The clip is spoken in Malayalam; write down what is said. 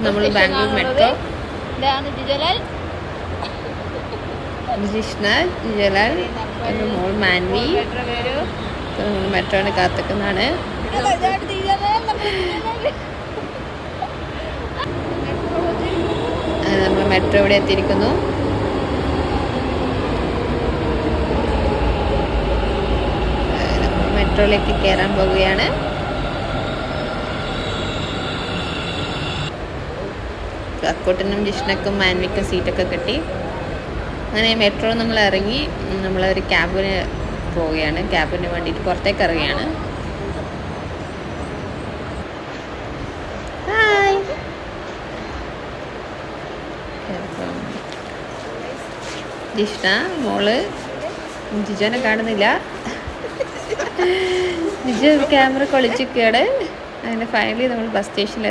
നമ്മൾ ബാംഗ്ലൂർ മെട്രോ. ജിഷ്ണ, ജിജലാൽ, മോൾ മാൻവി. നമ്മൾ മെട്രോന് കാത്തിക്കുന്നതാണ്. നമ്മൾ മെട്രോ ഇവിടെ എത്തിയിരിക്കുന്നു. മെട്രോയിലേക്ക് കയറാൻ പോവുകയാണ്. അക്കോട്ടനും ജിഷ്ണക്കും മാൻവിക്കും സീറ്റൊക്കെ കിട്ടി. അങ്ങനെ മെട്രോ നമ്മൾ ഇറങ്ങി നമ്മളൊരു ക്യാബിന് പോവുകയാണ്. ക്യാബിന് വേണ്ടിയിട്ട് പുറത്തേക്ക് ഇറങ്ങുകയാണ്. ഹായ്, ജിഷ്ണ മോള്. ജിജോനെ കാണുന്നില്ല. ജിജു ക്യാമറ കൊളിച്ചിരിക്കുകയാണ്. അങ്ങനെ ഫൈനലി നമ്മൾ ബസ് സ്റ്റേഷനിൽ